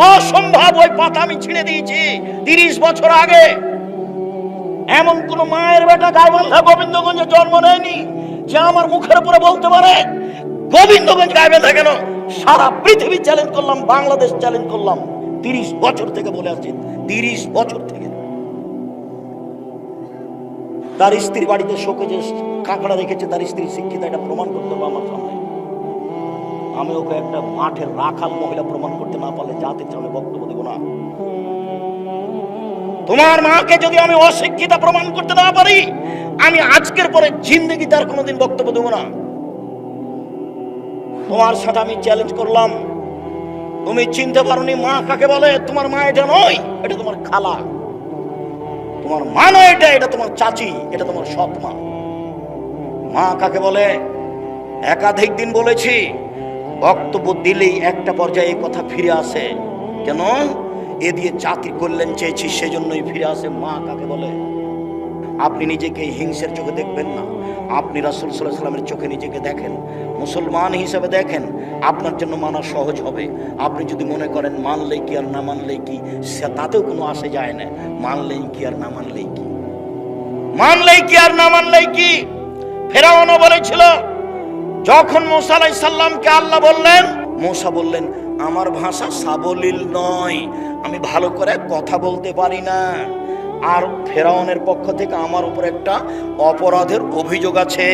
অসম্ভব। ওই পাতা আমি ছিঁড়ে দিয়েছি 30 বছর আগে। এমন কোন মায়ের বেটা গাইবান্ধা গোবিন্দগঞ্জে জন্ম নেয়নি যে আমার মুখের উপরে বলতে পারে গোবিন্দগঞ্জ গাইবান্ধা কেন। সারা পৃথিবী চ্যালেঞ্জ করলাম, বাংলাদেশ চ্যালেঞ্জ করলাম। 30 বছর থেকে বলে আসছি, 30 বছর থেকে। তার স্ত্রীর বাড়িতে শোকেজে কাঁকড়া রেখেছে, তার স্ত্রী শিক্ষিত, এটা প্রমাণ করতে হবে আমার সামনে। আমি ওকে একটা মাঠের রাখাল মহিলা প্রমাণ করতে না পারলে জাতির সামনে বক্তব্য দেব না। তোমার মাকে যদি আমি অশিক্ষিতা প্রমাণ করতে না পারি, আমি আজকের পরে জিন্দগি তার কোনোদিন বক্তব্য দেব না। তোমার সাথে আমি চ্যালেঞ্জ করলাম, তুমি চিনতে পারোনি মা কাকে বলে? তোমার মা এটা নয়, এটা তোমার খালা। তোমার মা নয় এটা, এটা তোমার চাচি, এটা তোমার সৎ মা। মা কাকে বলে একাধিক দিন বলেছি, বক্তব্য দিলেই একটা পর্যায়ে এই কথা ফিরে আসে। কেন? এ দিয়ে জাতির কল্যাণ চেয়েছি, সেজন্যই ফিরে আসে। মা কাকে বলে? আপনি নিজেকে হিংসের চোখে দেখবেন না, আপনি রাসূল সাল্লাল্লাহু আলাইহি ওয়াসাল্লামের চোখে নিজেকে দেখেন, মুসলমান হিসেবে দেখেন, আপনার জন্য মানা সহজ হবে। আপনি যদি মনে করেন মানলেই কি আর না মানলেই কি, সে তাতেও কোনো আসে যায় না। মানলেই কি আর না মানলেই কি, মানলেই কি আর না মানলেই কি। ফেরাউনও বলেছিল, যখন মুসা আলাইহিস সালামকে আল্লাহ বললেন, মুসা বললেন আমার ভাষা সাবলীল নয়, আমি ভালো করে কথা বলতে পারি না, আর ফেরাউনের পক্ষ থেকে আমার উপর একটা অপরাধের অভিযোগ আছে,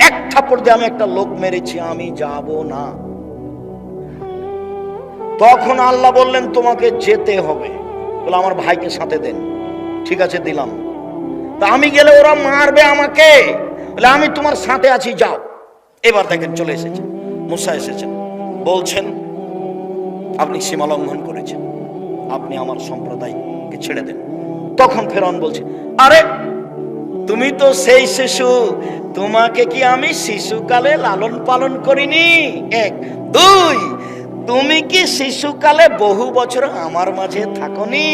এক থাপ্পড় দিয়ে আমি একটা লোক মেরেছি, আমি যাব না। তখন আল্লাহ বললেন তোমাকে যেতে হবে। বলে আমার ভাইকে সাথে দেন। ঠিক আছে, দিলাম। তা আমি গেলে ওরা মারবে আমাকে। বলে আমি তোমার সাথে আছি, যাও। এবার দেখেন চলে এসেছেন, মুসা এসেছেন, বলছেন আপনি সীমা লঙ্ঘন করেছেন, আপনি আমার সম্প্রদায়কে ছেড়ে দেন। তখন ফেরাউন বলছে, আরে তুমি তো সেই শিশু, তোমাকে কি আমি শিশুকালে লালন পালন করিনি? 1 2 তুমি কি শিশুকালে বহু বছর আমার মাঝে থাকনি?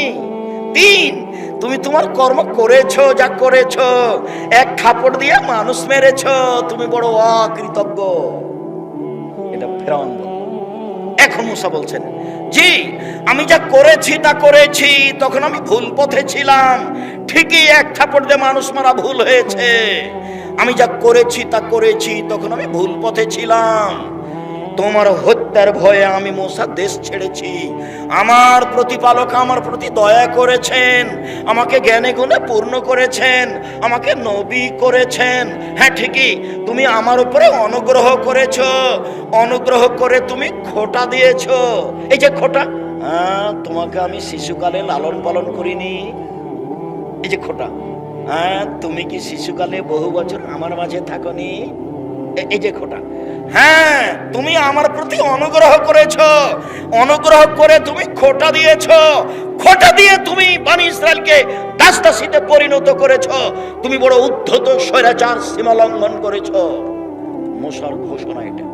3 তুমি তোমার কর্ম করেছো, যা করেছো, এক থাপ্পড় দিয়ে মানুষ মেরেছো, তুমি বড় অকৃতজ্ঞ। এটা ফেরাউন বলল। এখন মুসা বলছেন, জি আমি যা করেছি তা করেছি, তখন আমি ভুল পথে ছিলাম, ঠিকই এক থাপ্পড় দিয়ে মানুষ মারা ভুল হয়েছে। আমি যা করেছি তা করেছি, তখন আমি ভুল পথে ছিলাম। তোমার হত্যার ভয়ে আমি মুসা দেশ ছেড়েছি। আমার প্রতিপালক আমার প্রতি দয়া করেছেন, আমাকে জ্ঞানে গুণে পূর্ণ করেছেন, আমাকে নবী করেছেন। হ্যাঁ ঠিকই, তুমি আমার উপরে অনুগ্রহ করেছো, অনুগ্রহ করে তুমি খোঁটা দিয়েছো। এই যে খোঁটা, তোমাকে আমি শিশুকালে লালন পালন করিনি, এই যে খোঁটা। তুমি কি শিশুকালে বহু বছর আমার মাঝে থাকনি, এই যে খোঁটা। হ্যাঁ তুমি আমার প্রতি অনুগ্রহ করেছো, অনুগ্রহ করে তুমি খোঁটা দিয়েছো, খোঁটা দিয়ে তুমি বনি ইসরায়েলকে দাসদাসীতে পরিণত করেছো, তুমি বড় উদ্ধত স্বৈরাচার, সীমা লঙ্ঘন করেছো। মুসার ঘোষণা এটা।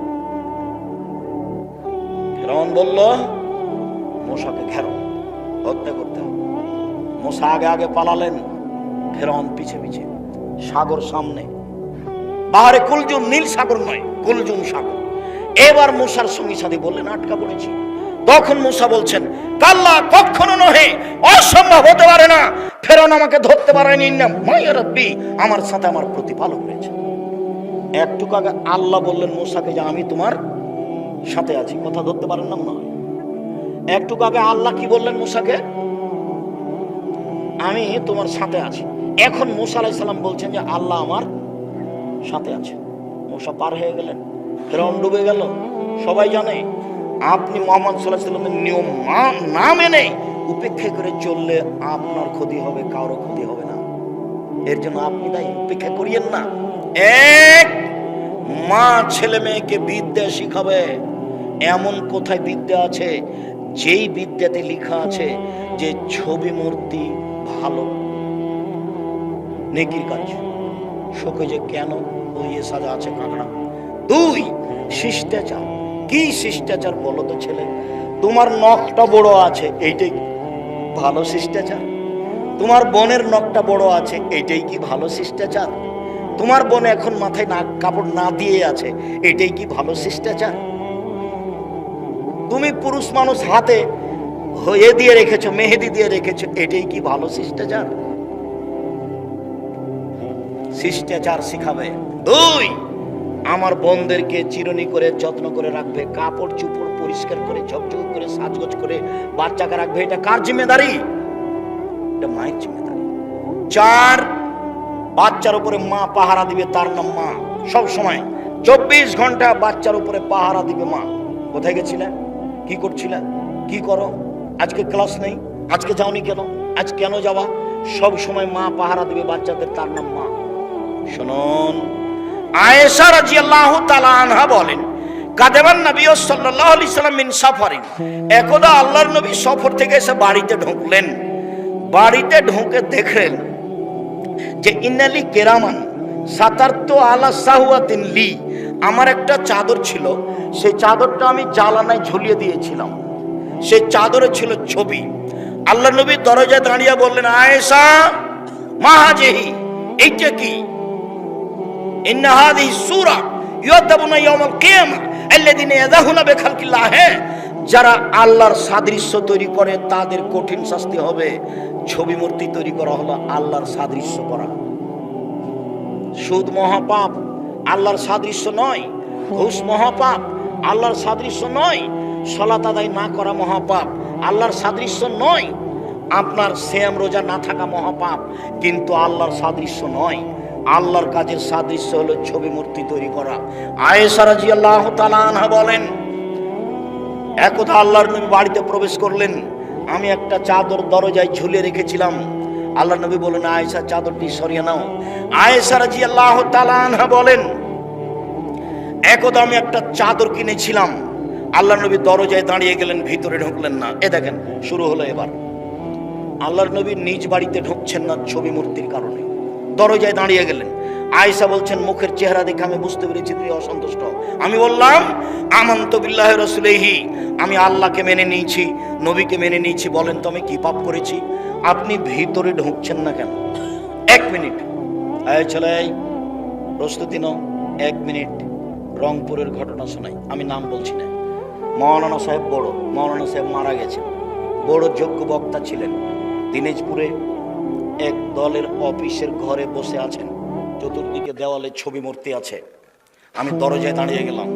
ফেরাউন বলল মুসাকে ঘেরো, হত্যা করতে হবে। মুসা আগে আগে পালালেন, ফেরাউন পিছে পিছে। সাগর সামনে, বাহারে কুলজুম, নীল সাগর নয়, কুলজুম সাগর। এবার মুসার সঙ্গী সাথী বললেন আটকা পড়েছি। তখন মুসা বলছেন, কাল্লা, কখনো নহে, অসম্ভব হতে পারে না, ফেরাউন আমাকে ধরতে পারেনি না, মায়া রাব্বি, আমার সাথে আমার প্রতিপালক রয়েছে। একটু আগে আল্লাহ বললেন মুসাকে যে আমি তোমার সাথে আছি, কথা ধরতে পারেন না মনে হয়। একটু আগে আল্লাহ কি বললেন মুসাকে? আমি তোমার সাথে আছি। এখন মুসা আলাইহিস সালাম বলছেন যে আল্লাহ আমার সাথে আছে। মুসা পার হয়ে গেলেন, ফেরাউন ডুবে গেল। সবাই জানে আপনি মুহাম্মদ সাল্লাল্লাহু আলাইহি ওয়াসাল্লামের নিয়ম না মেনে উপেক্ষা করে চললে আপনার ক্ষতি হবে, কারো ক্ষতি হবে না। এর জন্য আপনি তাই উপেক্ষা করিয়েন না। এক মা ছেলে মেয়েকে বিদ্যা শিখাবে, এমন কোথায় বিদ্যা আছে যেই বিদ্যাতে লেখা আছে যে ছবি মূর্তি ভালো, নেকির কাজ, শোকে যে কেন ওই সাজা আছে কাঁকড়া। 2 শিষ্টাচার। কি শিষ্টাচার বলো তো ছেলে? তোমার নখটা বড় আছে, এইটাই ভালো শিষ্টাচার? তোমার বোনের নখটা বড় আছে, এইটাই কি ভালো শিষ্টাচার? তোমার বোন এখন মাথায় কাপড় না দিয়ে আছে, এটাই কি ভালো শিষ্টাচার? তুমি পুরুষ মানুষ হাতে হয়ে দিয়ে রেখেছো, মেহেদি দিয়ে রেখেছো, এটাই কি ভালো শিষ্টাচার? শিষ্টাচার শিখাবে। দুই, আমার বোনদেরকে চিরুনি করে যত্ন করে রাখবে, কাপড় চুপড় পরিষ্কার করে ঝকঝক করে সাজগোজ করে বাচ্চাকে রাখবে। এটা কার জিম্মেদারি? এটা মায়ের জিম্মেদারি। চার, বাচ্চার উপরে মা পাহারা দিবে, তার নাম মা। সব সময় 24 ঘন্টা বাচ্চার উপরে পাহারা দিবে মা। কোথায় গেছিলে, কি করছিলে, কি করো, আজকে ক্লাস নেই, আজকে যাওনি কেন, আজ কেন যাওয়া, সব সময় মা পাহারা দিবে বাচ্চাদের, তার নাম মা। শুনুন, আয়েশা রাদিয়াল্লাহু তাআলা আনহা বলেন, কাদেমান নবী সাল্লাল্লাহু আলাইহি সাল্লাম মিন সাফারিন, একদা আল্লাহর নবী সফর থেকে এসে বাড়িতে ঢুকলেন। বাড়িতে ঢুকে দেখলেন যে ইন্নালি কেরামান সাতারতু আলা সাহওয়াতিন লি, আমার একটা চাদর ছিল, সেই চাদরটা আমি জালানায় ঝুলিয়ে দিয়েছিলাম, সেই চাদরে ছিল ছবি। আল্লাহ নবী দরজায় দাঁড়িয়ে বললেন, আয়েশা মা হাজিহি, এইটা কি? ইন্না হাযিহি সূরা ইউদাবুনা ইয়াউমাল কিয়ামা আল্লাযিনা ইয়াযাহুনা বিখালকিল্লাহ, যারা আল্লাহর সাদৃশ্য তৈরি করে তাদের কঠিন শাস্তি হবে। ছবি মূর্তি তৈরি করা হলো আল্লাহর সাদৃশ্য করা। সুদ মহাপাপ, আল্লাহর সাদৃশ্য নয়। ঘুষ মহাপাপ, আল্লাহর সাদৃশ্য নয়। সালাত আদায় না করা মহাপাপ, আল্লাহর সাদৃশ্য নয়। আপনার সিয়াম রোজা না থাকা মহাপাপ, কিন্তু আল্লাহর সাদৃশ্য নয়। আল্লাহর কাজের সাদৃশ্য হলো ছবি মূর্তি তৈরি করা। আয়েশা রাদিয়াল্লাহু তাআলা আনহা বলেন, একদা আল্লাহর নবী বাড়িতে প্রবেশ করলেন, আমি একটা চাদর দরজায় ঝুলিয়ে রেখেছিলাম। আল্লাহর নবী বলেন, আয়েশা চাদরটি সরিয়ে নাও। আয়েশা রাদিয়াল্লাহু তাআলা আনহা বলেন, একদা আমি একটা চাদর কিনেছিলাম। আল্লাহর নবী দরজায় দাঁড়িয়ে গেলেন, ভিতরে ঢুকলেন না। এ দেখেন, শুরু হলো এবার। আল্লাহর নবী নিজ বাড়িতে ঢুকছেন না ছবি মূর্তির কারণে, দরজায় দাঁড়িয়ে গেলেন। আয়েশা বলছেন, মুখের চেহারা দেখে আমি বুঝতে পেরেছি তুমি অসন্তুষ্ট। আমি বললাম, আমানতু বিল্লাহি রাসূলিহি, আমি আল্লাহকে মেনে নিয়েছি, নবীকে মেনে নিয়েছি। বলেন তো আমি কি পাপ করেছি? আপনি ভিতরে ঢুকছেন না কেন? 1 মিনিট, এই ছেলে, প্রস্তুতি নাও, 1 মিনিট। রংপুরের ঘটনা শোনাই, আমি নাম বলছি না। মাওলানা সাহেব, বড় মাওলানা সাহেব মারা গেছেন, বড় যোগ্য বক্তা ছিলেন। দিনাজপুরে এক দলের অফিসের ঘরে বসে আছেন, চতুর্দিকে দেওয়ালে ছবি মূর্তি আছে। আমি দরজায় দাঁড়িয়ে গেলাম,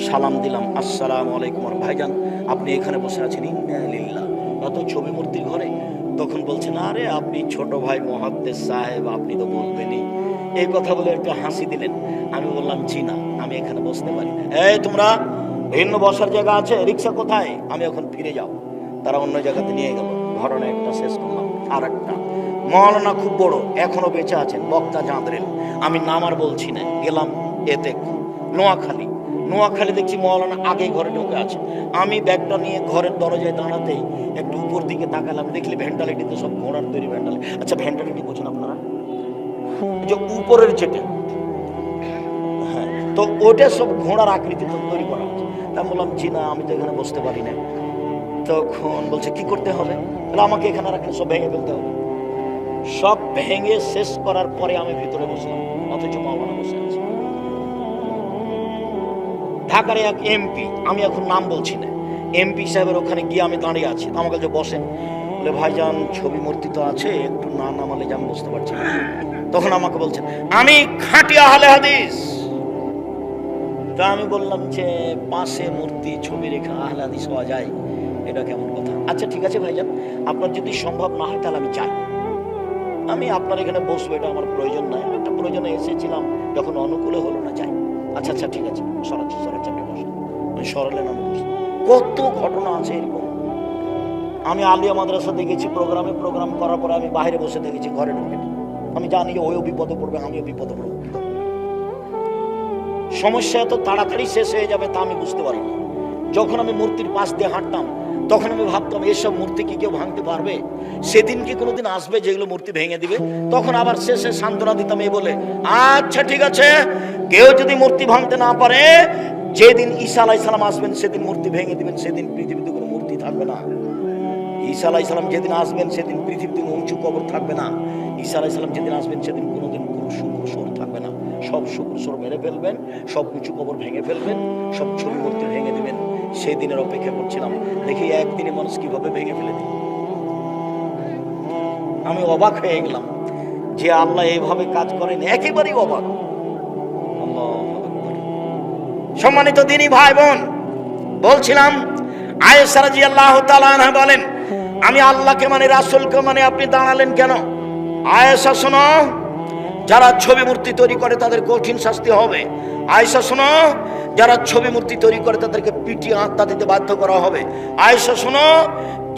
সালাম দিলাম, আসসালামু আলাইকুম। ভাইজান আপনি এখানে বসে আছেন? ইন্না লিল্লাহ, অত ছবি মূর্তির ঘরে? তখন বলছেন, আরে আপনি ছোট ভাই মুহাদ্দিস সাহেব, আপনি তো বলবেনই। এই কথা বলে একটা হাসি দিলেন। আমি বললাম, জি না, আমি এখানে বসতে পারি। এই তোমরা ভিন্ন বসার জায়গা আছে, রিক্সা কোথায়? আমি এখন ফিরে যাও। তারা অন্য জায়গাতে নিয়ে গেল। ঘটনা একটা শেষ করলাম, আর একটা। মাওলানা খুব বড়, এখনো বেঁচে আছেন, বক্তা জাঁদরেন, আমি নাম আর বলছি না। গেলাম এতে নোয়াখালী। নোয়াখালী দেখছি মাওলানা আগে ঘরে ঢুকে আছে। আমি ব্যাগটা নিয়ে ঘরের দরজায় দাঁড়াতেই একটু উপর দিকে তাকালাম, দেখলি ভেন্টালিটিতে সব ঘোড়ার তৈরি ভেন্টালিটি। আচ্ছা, ভেন্টালিটি বোঝেন আপনারা? যে উপরের যেটা, হ্যাঁ, তো ওটা সব ঘোড়ার আকৃতি তৈরি করা হচ্ছে। তা বললাম, জি না, আমি তো এখানে বসতে পারি না। তখন বলছে, কি করতে হবে? তাহলে আমাকে এখানে রাখলে সব ভেঙে ফেলতে হবে। সব ভেঙে শেষ করার পরে আমি ভিতরে বসলাম, অথচ মাওলানা বসে আছে। ঢাকার এক এমপি, আমি এখন নাম বলছি না, এমপি সাহেবের ওখানে গিয়ে আমি দাঁড়িয়ে আছি। আমাকে যে বসেন, বলে ভাইজান ছবি মূর্তি তো আছে, একটু না নামালে যে আমি বুঝতে পারছি না। তখন আমাকে বলছেন, আমি খাঁটি আহলে হাদিস। তা আমি বললাম যে পাশে মূর্তি ছবি রেখে আহলে হাদিস হওয়া যায়? এটা কেমন কথা? আচ্ছা ঠিক আছে ভাইজান, আপনার যদি সম্ভব না হয় তাহলে আমি চাই, আমি আপনার এখানে বসবো, এটা আমার প্রয়োজন নয়, একটা প্রয়োজনে এসেছিলাম, যখন অনুকূলে হলো না যাই। আচ্ছা আচ্ছা ঠিক আছে, সরাচ্ছি আপনি বসুন। আমি সরালেন, আমি বসলাম। কত ঘটনা আছে এরকম। আমি আলিয়া মাদ্রাসা দেখেছি, প্রোগ্রাম করার পরে আমি বাইরে বসে দেখেছি, ঘরে ঢুকেনি। আমি জানি যে ওইও বিপদে পড়বে, আমিও বিপদে পড়বো। সমস্যা এত তাড়াতাড়ি শেষ হয়ে যাবে তা আমি বুঝতে পারি না। যখন আমি মূর্তির পাশ দিয়ে হাঁটতাম, তখন আমি ভাবতাম, এসব মূর্তি কি কেউ ভাঙতে পারবে? সেদিন কি কোনোদিন আসবে যেগুলো মূর্তি ভেঙে দিবে? তখন আবার শেষে সান্ত্বনা দিতাম এই বলে, আচ্ছা ঠিক আছে, কেউ যদি মূর্তি ভাঙতে না পারে, যেদিন ঈসা আলাইহিস সালাম আসবেন সেদিন মূর্তি ভেঙে দিবেন, সেদিন পৃথিবীতে কোনো মূর্তি থাকবে না। ঈসা আলাইহিস সালাম যেদিন আসবেন সেদিন পৃথিবীতে উঁচু কবর থাকবে না। ঈসা আলাইহিস সালাম যেদিন আসবেন সেদিন কোনোদিন কোনো শুকর সোর থাকবে না। সব শুকর সোর মেরে ফেলবেন, সব উঁচু কবর ভেঙে ফেলবেন, সব ছবি মূর্তি ভেঙে দিবেন। সেই দিনের অপেক্ষা করছিলাম, দেখি একদিনে মানুষ কিভাবে ভেঙে ফেলে দিই। আমি অবাক হয়ে গেলাম যে আল্লাহ এইভাবে কাজ করেন, একেবারেই অবাক। সম্মানিত দিনী ভাই বোন, বলছিলাম আয়েশা রাদিয়াল্লাহু তাআলা আনহা বলেন, আমি আল্লাহকে মানে রাসূলকে মানে আপনি দাঁড়ালেন কেন? আয়েশা শোনো, যারা ছবি মূর্তি তৈরি করে তাদের কঠিন শাস্তি হবে। আয়েশা শোনো, যারা ছবি মূর্তি তৈরি করে তাদেরকে পিটিয়ে আত্মা দিতে বাধ্য করা হবে। আয়েশা শোনো,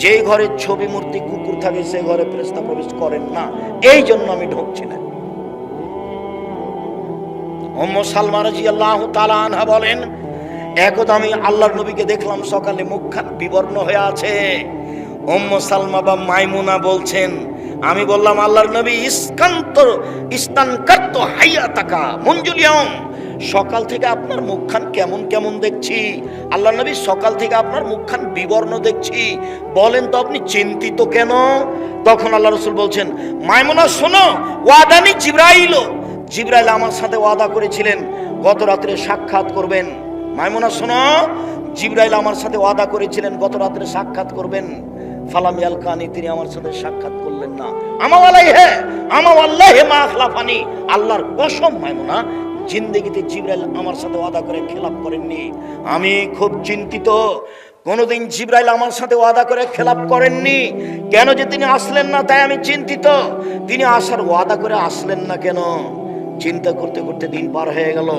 যে ঘরে ছবি মূর্তি কুকুর থাকে সে ঘরে ফেরেশতা প্রবেশ করেন না, এই জন্য আমি ঢুকছি না। উম্মু সালমা রাদিয়াল্লাহু তাআলা আনহা বলেন, একদা আমি আল্লাহর নবীকে দেখলাম সকালে মুখখান বিবর্ণ হয়ে আছে। উম্মু সালমা বা মাইমুনা বলছেন, আমি বললাম আল্লাহর নবী, ইস্তানকারতু হায়াতাকা মুনজুল ইয়াউম, সকাল থেকে আপনার মুখখান কেমন কেমন দেখছি। আল্লাহর নবী, সকাল থেকে আপনার মুখখান বিবর্ণ দেখছি, বলেন তো আপনি চিন্তিত কেন? তখন আল্লাহ রাসূল বলছেন, মাইমুনা শোনো, ওয়াদানি জিবরাইল, জিবরাইল আমার সাথে ওয়াদা করেছিলেন গত রাত্রে সাক্ষাৎ করবেন। মাইমুনা শোনো, জিবরাইল আমার সাথে ওয়াদা করেছিলেন গত রাত্রে সাক্ষাৎ করবেন। ফালাম ইয়ালকানি, তিনি আমার সাথে সাক্ষাৎ করলেন না। আমাওয়াল্লাহি মা আখলাফানি, আল্লাহর কসম মাইমুনা, জিন্দেগিতে জিবরাইল আমার সাথে ওয়াদা করে খেলাপ করেননি। আমি খুব চিন্তিত, কোনদিন জিবরাইল আমার সাথে ওয়াদা করে খেলাপ করেননি। কেন যে তিনি আসলেন না তাই আমি চিন্তিত। তিনি আসার ওয়াদা করে আসলেন না কেন? চিন্তা করতে করতে দিন পার হয়ে গেল।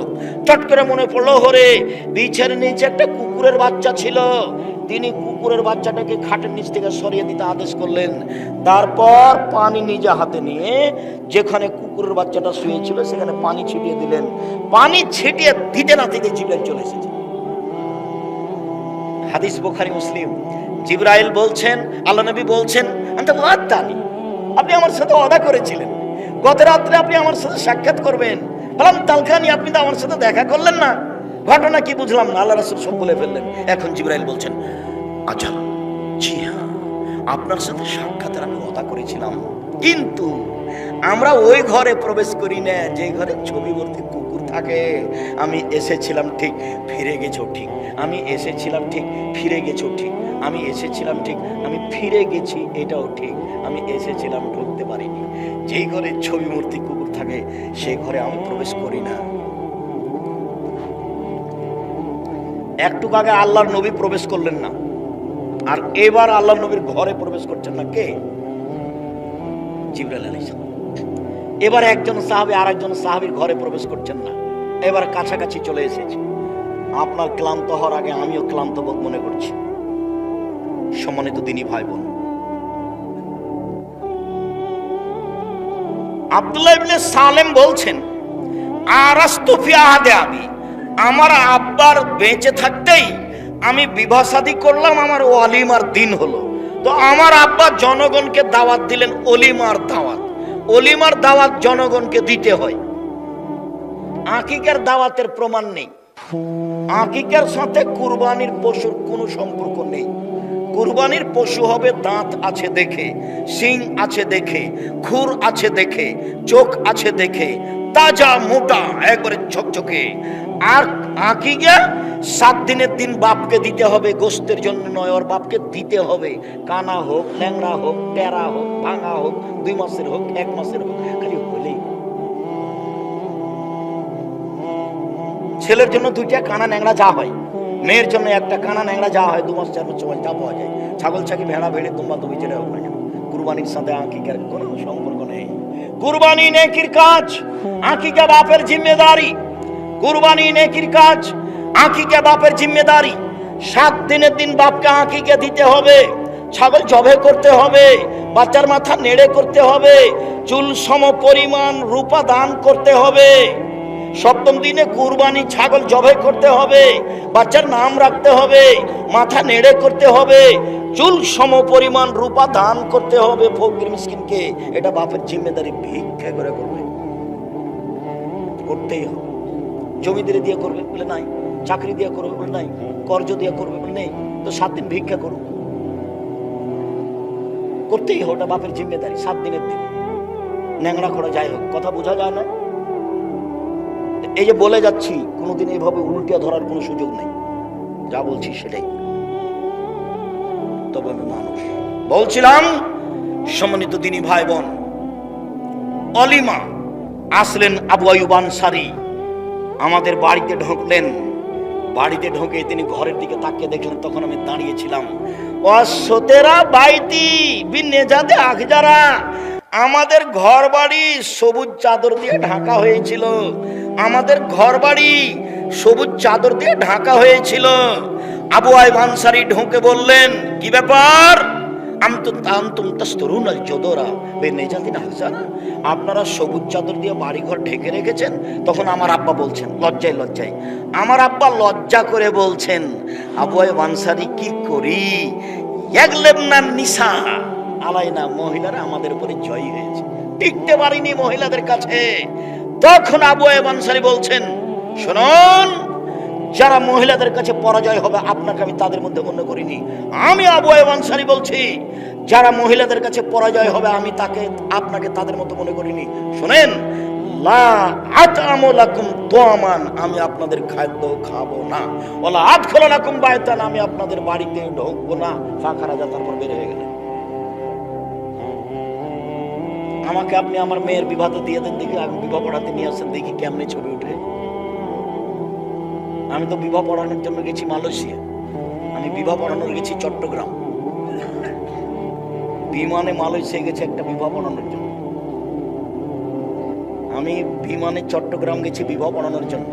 চট করে মনে পড়লো, হরে বিছের নিচে একটা কুকুরের বাচ্চা ছিল। তিনি কুকুরের বাচ্চাটাকে খাটের নিচ থেকে সরিয়ে দিতে আদেশ করলেন। তারপর পানি নিজে হাতে নিয়ে যেখানে কুকুরের বাচ্চাটা শুয়েছিল সেখানে পানি ছিটিয়ে দিলেন। পানি ছিটিয়ে দিতে না দিতে জিবরাইল চলে এসেছে। হাদিস বুখারী মুসলিম। জিবরাইল বলছেন, আল্লাহ নবী বলছেন, আপনি আমার সাথে ওয়াদা করেছিলেন গত রাত্রে আপনি আমার সাথে সাক্ষাৎ করবেন। বললাম তালকানি, আপনি তো আমার সাথে দেখা করলেন না, ঘটনা কি বুঝলাম না। আল্লাহ রাসূল সব বলে ফেললেন। এখন জিবরাইল বলছেন, আচ্ছা জি হ্যাঁ, আপনার সাথে সাক্ষাতের আমি ওয়াদা করেছিলাম, কিন্তু আমরা ওই ঘরে প্রবেশ করি না যে ঘরে ছবি মূর্তি কুকুর থাকে। আমি এসেছিলাম ঠিক, ফিরে গেছো ঠিক। আমি এসেছিলাম ঠিক, ফিরে গেছো ঠিক। আমি এসেছিলাম ঠিক, আমি ফিরে গেছি, এটাও ঠিক। আমি এসেছিলাম, ঢুকতে পারিনি। যেই ঘরে ছবি মূর্তি কুকুর থাকে সেই ঘরে আমি প্রবেশ করি না। একটু আগে আল্লাহর নবী প্রবেশ করলেন না, আর এবার আল্লাহর নবীর ঘরে প্রবেশ করছেন না কে? জিবরাইল আলাইহিস সালাম। এবার একজন সাহাবী আর একজন সাহাবীর ঘরে প্রবেশ করছেন না, এবার কাছাকাছি চলে এসেছে। আপনার ক্লান্ত হওয়ার আগে আমিও ক্লান্ত বোধ মনে করছি। সম্মানিত দিনী ভাই বোন, আব্দুল্লাহ ইবনে সালেম বলছেন, আরাস্তু ফি আহাদে আবি, আমার আব্বার বেঁচে থাকতেই আমি বিবাহ শাদী করলাম, আমার ওয়ালিমার দিন হলো। তো আমার আব্বা জনগণকে দাওয়াত দিলেন, ওলিমার দাওয়াত। ওলিমার দাওয়াত জনগণকে দিতে হয়। আকিকার দাওয়াতের প্রমাণ নেই। আকিকার সাথে কুরবানির পশুর কোনো সম্পর্ক নেই। কুরবানির পশু হবে দাঁত আছে দেখে, শিং আছে দেখে, খুর আছে দেখে, চোখ আছে দেখে, তাজা মোটা একবারে ঝকঝকে। আর আকিকা 7 দিনের দিন বাপকে দিতে হবে, গোস্তের জন্য নয়, ওর বাপকে দিতে হবে। কানা হোক, ল্যাংড়া হোক, টেরা হোক, ভাঙা হোক, 2 মাসের হোক, 1 মাসের হোক, খালি হলেই। ছেলের জন্য 2টা কানা ন্যাংড়া যা হয়, মেয়ের জন্য একটা কানা ন্যাংড়া যা হয়, 2 মাস 4 মাস সময় যা পাওয়া যায়। ছাগল ছাগি ভেড়া ভেড়ে তোমরা তুমি যেটা হোক না কেন, কুরবানির সাথে আকিকার কোনো সম্পর্ক নেই। কুরবানি নেকির কাজ, আকিকা বাপের জিম্মেদারি। কুরবানি নেকির কাজ, আকিকা বাপের জিম্মেদারি। 7 দিনের দিন বাপকে আকিকা দিতে হবে, ছাগল জবে করতে হবে, বাচ্চার মাথা নেড়ে করতে হবে, চুল সম পরিমাণ রূপা দান করতে হবে। 7ম দিনে কুরবানি ছাগল জবাই করতে হবে, বাচ্চার নাম রাখতে হবে, মাথা নেড়ে করতে হবে, চুল সম পরিমাণ রূপা দান করতে হবে ফকির মিসকিনকে। এটা বাপের জিম্মেদারি, ভিক্ষা করে করবে, করতেই হবে। জমিদারি দিয়ে করবে বলে নাই, চাকরি দিয়ে করবে বলে নাই, কর্জ দিয়ে করবে বলে নেই, তো 7 দিন ভিক্ষা করো, করতেই হবে। ওটা বাপের জিম্মেদারি। 7 দিনের দিন ন্যাংরা খোড়া যাই হোক, কথা বোঝা যায় না? এই যে বলে যাচ্ছি, কোনোদিন এইভাবে উল্টিয়া ধরার কোনো সুযোগ নেই। যা বলছি সেটাই, তবে আমি মানুষ। বলছিলাম সম্মানিত দিনী ভাই বোন, অলিমা আসলেন আবু আইয়ুব আনসারী, আমাদের বাড়িতে ঢুকলেন। বাড়িতে ঢুকে তিনি ঘরের দিকে তাকিয়ে দেখলেন, তখন আমি দাঁড়িয়েছিলাম। অসতেরা বাইতি বিনেজাদে আখজারা, আমাদের ঘর বাড়ি সবুজ চাদর দিয়ে ঢাকা হয়েছিল। আমাদের ঘর বাড়ি সবুজ চাদর দিয়ে ঢাকা হয়েছিল। আবু আইয়ুব আনসারী ঢুকে বললেন, কি ব্যাপার? আপনারা সবুজ চাদর দিয়ে বাড়িঘর ঢেকে রেখেছেন। তখন আমার আব্বা বলছেন, লজ্জায় লজ্জায় আমার আব্বা লজ্জা করে বলছেন, আবু আইয়ুব আনসারী কি করি, নিসা আলাইনা, মহিলারা আমাদের উপরে জয়ী হয়েছে, টিকতে পারিনি মহিলাদের কাছে। তখন আবু আইয়ুব আনসারী বলছেন, শুনুন, যারা মহিলাদের কাছে পরাজয় হবে আপনাকে আমি তাদের মধ্যে মনে করিনি। আমি আবু আইয়ুব আনসারী বলছি, যারা মহিলাদের কাছে পরাজয় হবে আমি আপনাকে তাদের মতো মনে করিনি। শুনেন, লা আতআমু লাকুম তুআমান, আমি আপনাদের খাদ্য খাবো না। ওয়ালা আদখুলু লাকুম বাইতান, আমি আপনাদের বাড়িতে ঢুকবো না। ফাখারাজা, তারপর বের হয়ে গেলেন। আমাকে আপনি আমার মেয়ের বিবাহতে দিয়ে দেন দেখি, আমি বিবাহ পড়াতে নিয়ে আসেন দেখি কেমনে ছবি উঠে। আমি তো বিবাহ পড়ানোর জন্য গেছি মালয়েশিয়া, আমি বিবাহ পড়ানোর গেছি চট্টগ্রাম, বিমানে মালয়েশিয়া গেছি একটা বিবাহ পড়ানোর জন্য। আমি বিমানে চট্টগ্রাম গেছি বিবাহ পড়ানোর জন্য।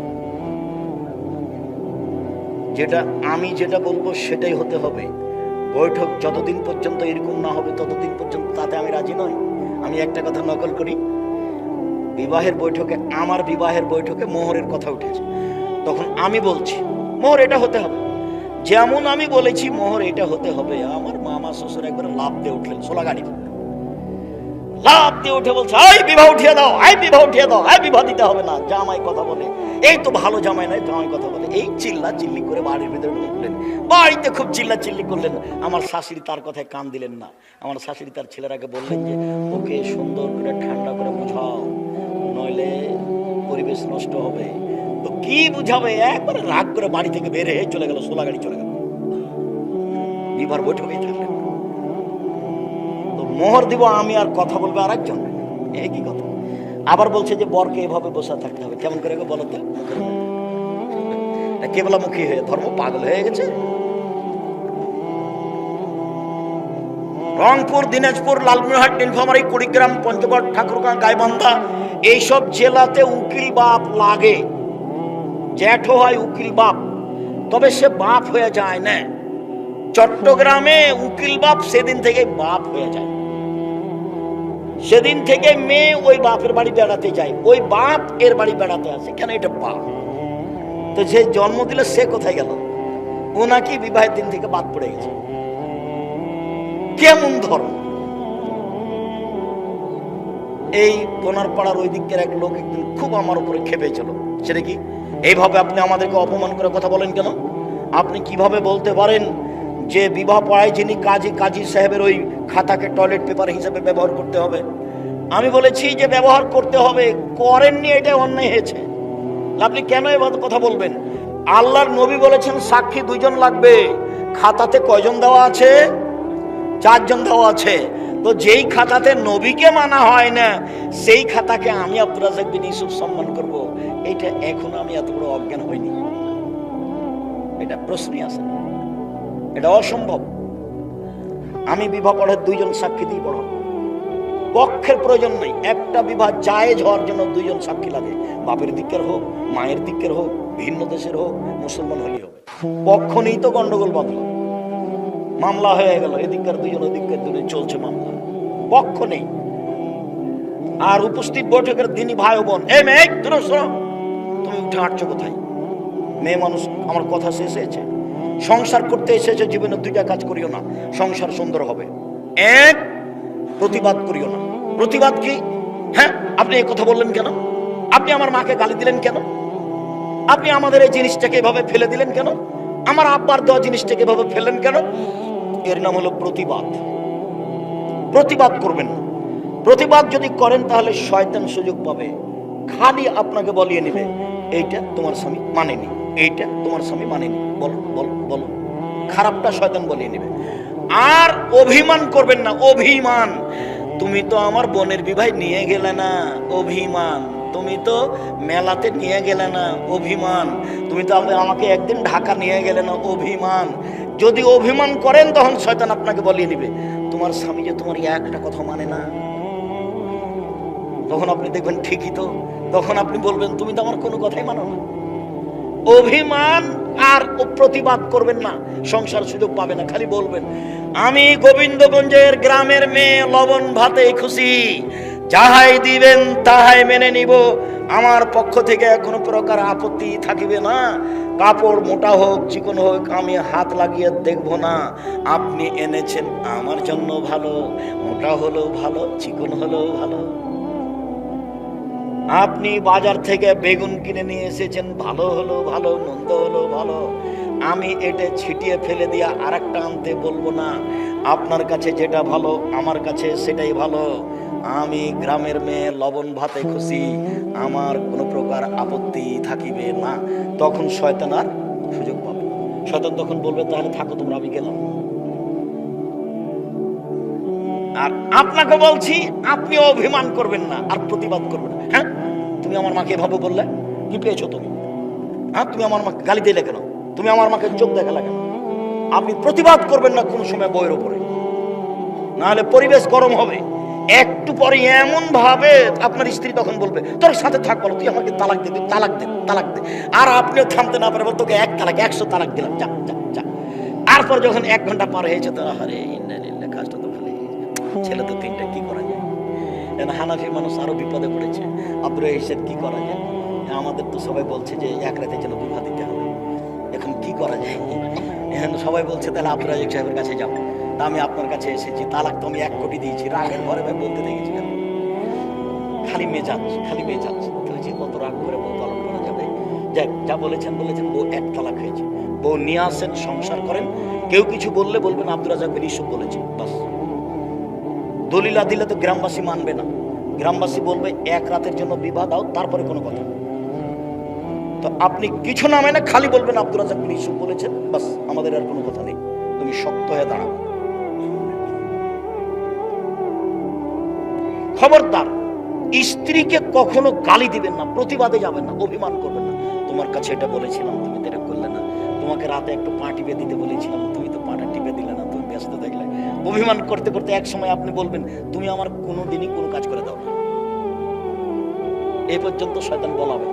আমি যেটা বলবো সেটাই হতে হবে। বৈঠক যতদিন পর্যন্ত এরকম না হবে ততদিন পর্যন্ত তাতে আমি রাজি নই। আমি একটা কথা নকল করি, বিবাহের বৈঠকে, আমার বিবাহের বৈঠকে মোহরের কথা উঠেছে, তখন আমি বলছি মোহর এটা হতে হবে, যেমন আমি বলেছি মোহর এটা হতে হবে। আমার মামা শ্বশুর একবার লাভ দিয়ে উঠলেন, সোলা গাড়ি লাভ দিয়ে উঠে বলছে, আই বিবাহ উঠিয়ে দাও, আই বিবাহ উঠিয়ে দাও, আই বিবাহ দিতে হবে না। জামাই কথা বলে, এই তো ভালো জামাই নয়, জামাই কথা বলে, এই চিল্লা চিল্লি করে বাড়ির ভিতরে ঢুকলেন। বাড়িতে খুব চিল্লা চিল্লি করলেন। আমার শাশুড়ি তার কথায় কান দিলেন না। আমার শাশুড়ি তার ছেলেরাকে বললেন যে ওকে সুন্দর করে ঠান্ডা করে বুঝাও, নইলে পরিবেশ নষ্ট হবে। তো কি বুঝাবে, একবারে রাগ করে বাড়ি থেকে বের হয়ে চলে গেল, সোলা গাড়ি চলে গেল, বিবাহ বৈঠকেই থাকলেন। তো মোহর দিব আমি, আর কথা বলবে আর একজন, একই কথা। আবার বলছে যে বরকে এভাবে বসে থাকতে হবে। কেমন করে বলো তো, কেবলামুখী হয়ে ধর্ম পাগল হয়ে গেছে। রংপুর, দিনাজপুর, লালমনিরহাট, নীলফামারী, কুড়িগ্রাম, পঞ্চগড়, ঠাকুরগাঁ, গাইবান্ধা, এইসব জেলাতে উকিল বাপ লাগে। জ্যাঠো হয় উকিল বাপ, তবে সে বাপ হয়ে যায় না। চট্টগ্রামে উকিল বাপ সেদিন থেকে বাপ হয়ে যায়, সেদিন থেকে মেয়ে ওই বাপের বাড়ি বেড়াতে যায়, ওই বাপ এর বাড়ি বেড়াতে আসে। কেন? এটা বাপ। তো যে জন্ম দিল সে কোথায় গেল? ও নাকি বিবাহের দিন থেকে বাদ পড়ে গেছে। কেমন ধর্ম! এই কোনারপাড়ার ওই দিকের এক লোক একদিন খুব আমার উপরে খেপেছিল। সেটা কি, এইভাবে আপনি আমাদেরকে অপমান করে কথা বলেন কেন? আপনি কিভাবে বলতে পারেন যে বিবাহ পড়ায় যিনি কাজী সাহেবের ওই খাতাকে টয়লেট পেপার হিসেবে ব্যবহার করতে হবে? আমি বলেছি যে ব্যবহার করতে হবে, করেননি, এটা অন্যায় হয়েছে। আপনি কেন এভাবে কথা বলবেন? আল্লাহর নবী বলেছেন সাক্ষী দুইজন লাগবে। খাতাতে কয়জন দেওয়া আছে? 4 জন দেওয়া আছে। তো যেই খাতাতে নবীকে মানা হয় না, সেই খাতাকে আমি আব্দুর রাজ্জাক বিন ইউসুফ সম্মান করব, এটা এখনো আমি এত বড় অজ্ঞান হইনি। এটা প্রশ্নই আছে, এটা অসম্ভব। আমি বিবাহ পড়ার 2 জন সাক্ষী দিয়ে পড়াবো, পক্ষের প্রয়োজন নেই। একটা বিবাহ জায়েজ হওয়ার জন্য 2 জন সাক্ষী লাগে, বাপের দিকের হোক, মায়ের দিকের হোক, ভিন্ন দেশের হোক, মুসলমান হলেই হবে। পক্ষ নেই তো গন্ডগোল বাঁধল, মামলা হয়ে গেল, এদিককার 2 জন ওদিককার 2 জন, চলছে মামলা, পক্ষ নেই। আর উপস্থিত বৈঠকের দিনই ভাই বোন, এই মেয়ে তুমি শোনো, তুমি উঠে হাঁটছো কোথায়? মেয়ে মানুষ, আমার কথা শেষ হয়েছে। সংসার করতে এসেছে, জীবনে 2টা কাজ করিও না, সংসার সুন্দর হবে। এক, প্রতিবাদ করিও না। প্রতিবাদ কি? হ্যাঁ, আপনি এই কথা বললেন কেন? আপনি আমার মাকে গালি দিলেন কেন? আপনি আমাদের এই জিনিসটাকে এভাবে ফেলে দিলেন কেন? আমার আব্বার দেওয়া জিনিসটাকে এভাবে ফেললেন কেন? এর নাম হলো প্রতিবাদ। প্রতিবাদ করবেন না। প্রতিবাদ যদি করেন তাহলে শয়তান সুযোগ পাবে, খালি আপনাকে বলিয়ে নেবে। এইটা তোমার স্বামী মানেনি, এইটা তোমার স্বামী মানেনি, বলো বলো বলো। খারাপটা শয়তান বলিয়ে নেবে। আর অভিমান করবেন না, অভিমান। তুমি তো আমার বোনের বিবাহ নিয়ে গেলে না, অভিমান। তুমি তো মেলাতে নিয়ে গেলে না, অভিমান। তুমি তো আমাকে একদিন ঢাকা নিয়ে গেলে না, অভিমান। যদি অভিমান করেন তখন শয়তান আপনাকে বলিয়ে নিবে তোমার স্বামী যে তোমার একটা কথা মানে না। তখন আপনি দেখবেন ঠিকই তো, তখন আপনি বলবেন তুমি তো আমার কোনো কথাই মানো না। অভিমান আর প্রতিবাদ করবেন না, সংসার সুযোগ পাবে না। খালি বলবেন আমি গোবিন্দগঞ্জের গ্রামের মেয়ে, লবণ ভাতে খুশি, যাহাই দিবেন তাহাই মেনে নিব, আমার পক্ষ থেকে কোনো প্রকার আপত্তি থাকিবে না। কাপড় মোটা হোক চিকন হোক আমি হাত লাগিয়ে দেখব না। আপনি এনেছেন আমার জন্য ভালো, মোটা হলেও ভালো চিকন হলেও ভালো। আপনি বাজার থেকে বেগুন কিনে নিয়ে এসেছেন, ভালো হলো ভালো, মন্দ হলো ভালো, আমি এটা ছিটিয়ে ফেলে দিয়ে আর একটা আনতে বলবো না। আপনার কাছে যেটা ভালো আমার কাছে সেটাই ভালো। আমি গ্রামের মেয়ে, লবণ ভাতে খুশি, আমার কোনো প্রকার আপত্তি থাকিবে না। তখন শয়তান আর সুযোগ পাবে। শয়তান তখন বলবে তাহলে থাকো তোমরা, আমি গেলাম। আর আপনাকে বলছি আপনি অভিমান করবেন না আর প্রতিবাদ করবেন না। হ্যাঁ, তুমি আমার মাকে এভাবে বললে, কি পেয়েছো তুমি? হ্যাঁ, তুমি আমার মাকে গালি দিলে কেন? তুমি আমার মাকে চোখ দেখালে কেন? আপনি প্রতিবাদ করবেন না কোনো সময় বইয়ের উপরে, নাহলে পরিবেশ গরম হবে। একটু পরে এমন ভাবে আপনার স্ত্রী তখন বলবে তোর সাথে থাক, বলো তুই আমাকে তালাক দে, তালাক দে, তালাক দে। আর আপনিও থামতে না পারে, তোকে এক তালাক 100 তালাক দিলাম, যা যা যা। তারপর যখন 1 ঘন্টা পার হয়েছে তো আরে কাজটা তো ভালো, ছেলে তো 3টা, কি করা যায়? হানাফি মানুষ আরো বিপদে পড়েছে। আব্দুর রহিম কি করা যায়? আমাদের তো সবাই বলছে যে 1 রাতে যেন বিবাহ দিতে হবে, এখন কি করা যায়? এখন সবাই বলছে তাহলে আব্দুর রাজিক সাহেবের কাছে যাও। তা আমি আপনার কাছে এসেছি, তালাক তো আমি 1 কোটি দিয়েছি, রাগের ঘরে ভাই বলতে দেখেছি কেন? খালি মেজাজ, খালি মেজাজ। কত রাগ করে বউ পালন করা যাবে? যাক, যা বলেছেন বলেছেন, বউ 1 তালাক হয়েছে। বউ নিয়ে আসেন, সংসার করেন। কেউ কিছু বললে বলবেন আব্দুর রাজাক বিন ইউসুফ বলেছে, বাস। দলিলা দিলে তো গ্রামবাসী মানবে না, গ্রামবাসী বলবে 1 রাতের জন্য বিবাহ দাও, তারপরে কোনো কথা। তো আপনি কিছু না মানে খালি বলবেন আব্দুর রাজাক বিন ইউসুফ বলেছেন, বাস, আমাদের আর কোনো কথা নেই। তুমি শক্ত হয়ে দাঁড়াও। খবরদার স্ত্রীকে কখনো গালি দিবেন না, প্রতিবাদে যাবেন না, অভিমান করবেন না। তোমার কাছে এটা বলেছিলাম, তুমি তো এটা করলে না। তোমাকে রাতে একটু পা টিপে দিতে বলেছিলাম, তুমি তো পাটা টিপে দিলে না, তুমি ব্যস্ত থাকলে। অভিমান করতে করতে এক সময় আপনি বলবেন তুমি আমার কোনোদিনই কোনো কাজ করে দাও না। এই পর্যন্ত শয়তান বলাবে।